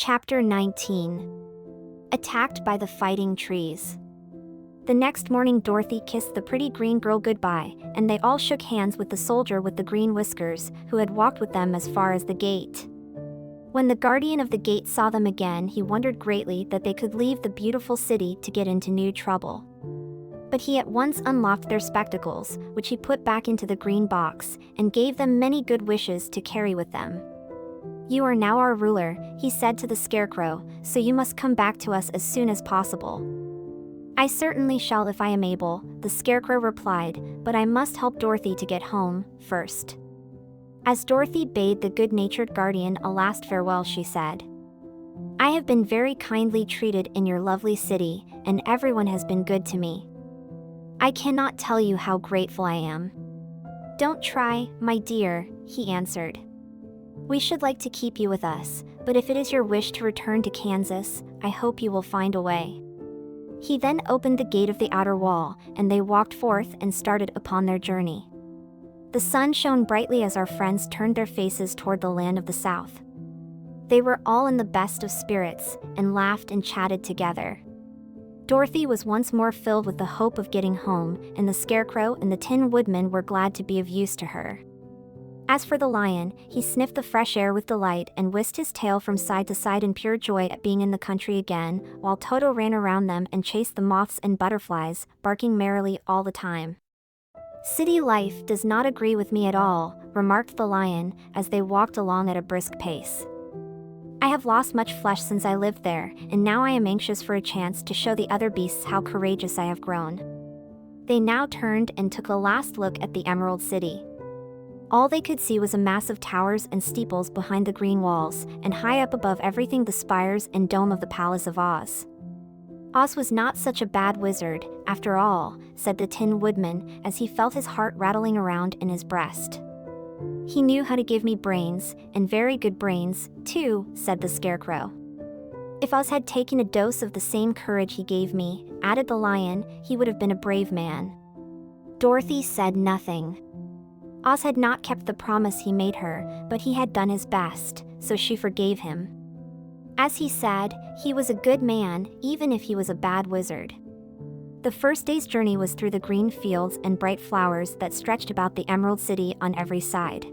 Chapter 19. Attacked by the Fighting Trees. The next morning Dorothy kissed the pretty green girl goodbye, and they all shook hands with the soldier with the green whiskers, who had walked with them as far as the gate. When the guardian of the gate saw them again, he wondered greatly that they could leave the beautiful city to get into new trouble. But he at once unlocked their spectacles, which he put back into the green box, and gave them many good wishes to carry with them. "You are now our ruler," he said to the Scarecrow, "so you must come back to us as soon as possible." "I certainly shall if I am able," the Scarecrow replied, "but I must help Dorothy to get home, first." As Dorothy bade the good-natured guardian a last farewell, she said, "I have been very kindly treated in your lovely city, and everyone has been good to me. I cannot tell you how grateful I am." "Don't try, my dear," he answered. "We should like to keep you with us, but if it is your wish to return to Kansas, I hope you will find a way." He then opened the gate of the outer wall, and they walked forth and started upon their journey. The sun shone brightly as our friends turned their faces toward the land of the South. They were all in the best of spirits, and laughed and chatted together. Dorothy was once more filled with the hope of getting home, and the Scarecrow and the Tin Woodman were glad to be of use to her. As for the lion, he sniffed the fresh air with delight and whisked his tail from side to side in pure joy at being in the country again, while Toto ran around them and chased the moths and butterflies, barking merrily all the time. "City life does not agree with me at all," remarked the lion, as they walked along at a brisk pace. "I have lost much flesh since I lived there, and now I am anxious for a chance to show the other beasts how courageous I have grown." They now turned and took a last look at the Emerald City. All they could see was a mass of towers and steeples behind the green walls, and high up above everything the spires and dome of the Palace of Oz. "Oz was not such a bad wizard, after all," said the Tin Woodman, as he felt his heart rattling around in his breast. "He knew how to give me brains, and very good brains, too," said the Scarecrow. "If Oz had taken a dose of the same courage he gave me," added the lion, "he would have been a brave man." Dorothy said nothing. Oz had not kept the promise he made her, but he had done his best, so she forgave him. As he said, he was a good man, even if he was a bad wizard. The first day's journey was through the green fields and bright flowers that stretched about the Emerald City on every side.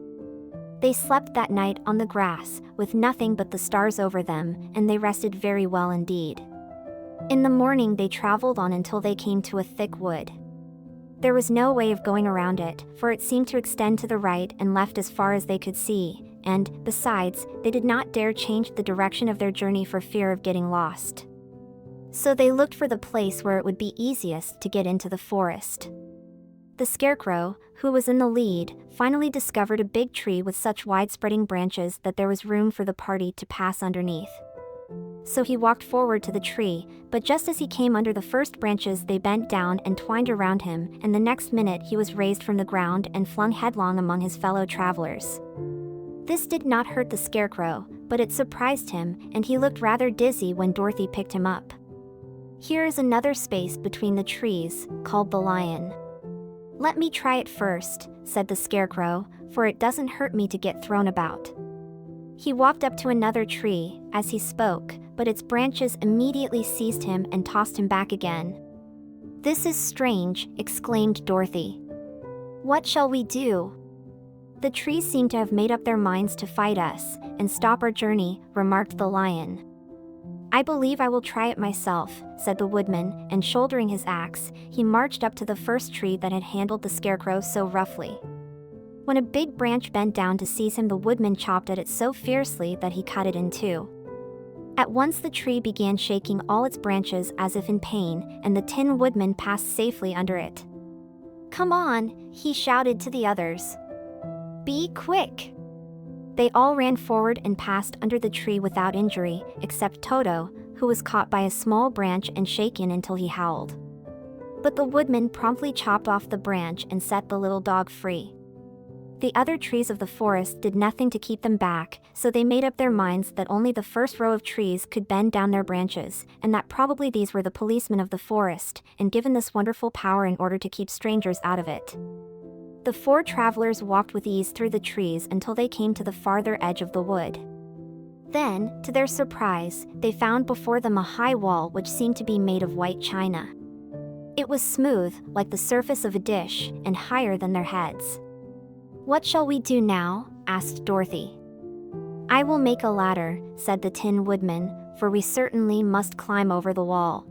They slept that night on the grass, with nothing but the stars over them, and they rested very well indeed. In the morning they traveled on until they came to a thick wood. There was no way of going around it, for it seemed to extend to the right and left as far as they could see, and, besides, they did not dare change the direction of their journey for fear of getting lost. So they looked for the place where it would be easiest to get into the forest. The Scarecrow, who was in the lead, finally discovered a big tree with such wide-spreading branches that there was room for the party to pass underneath. So he walked forward to the tree, but just as he came under the first branches they bent down and twined around him, and the next minute he was raised from the ground and flung headlong among his fellow travelers. This did not hurt the Scarecrow, but it surprised him, and he looked rather dizzy when Dorothy picked him up. "Here is another space between the trees," called the lion. "Let me try it first," said the Scarecrow, "for it doesn't hurt me to get thrown about." He walked up to another tree, as he spoke, but its branches immediately seized him and tossed him back again. "This is strange," exclaimed Dorothy. "What shall we do?" "The trees seem to have made up their minds to fight us, and stop our journey," remarked the lion. "I believe I will try it myself," said the woodman, and shouldering his axe, he marched up to the first tree that had handled the Scarecrow so roughly. When a big branch bent down to seize him, the woodman chopped at it so fiercely that he cut it in two. At once the tree began shaking all its branches as if in pain, and the Tin Woodman passed safely under it. "Come on," he shouted to the others. "Be quick!" They all ran forward and passed under the tree without injury, except Toto, who was caught by a small branch and shaken until he howled. But the woodman promptly chopped off the branch and set the little dog free. The other trees of the forest did nothing to keep them back, so they made up their minds that only the first row of trees could bend down their branches, and that probably these were the policemen of the forest, and given this wonderful power in order to keep strangers out of it. The four travelers walked with ease through the trees until they came to the farther edge of the wood. Then, to their surprise, they found before them a high wall which seemed to be made of white china. It was smooth, like the surface of a dish, and higher than their heads. "What shall we do now?" asked Dorothy. "I will make a ladder," said the Tin Woodman, "for we certainly must climb over the wall."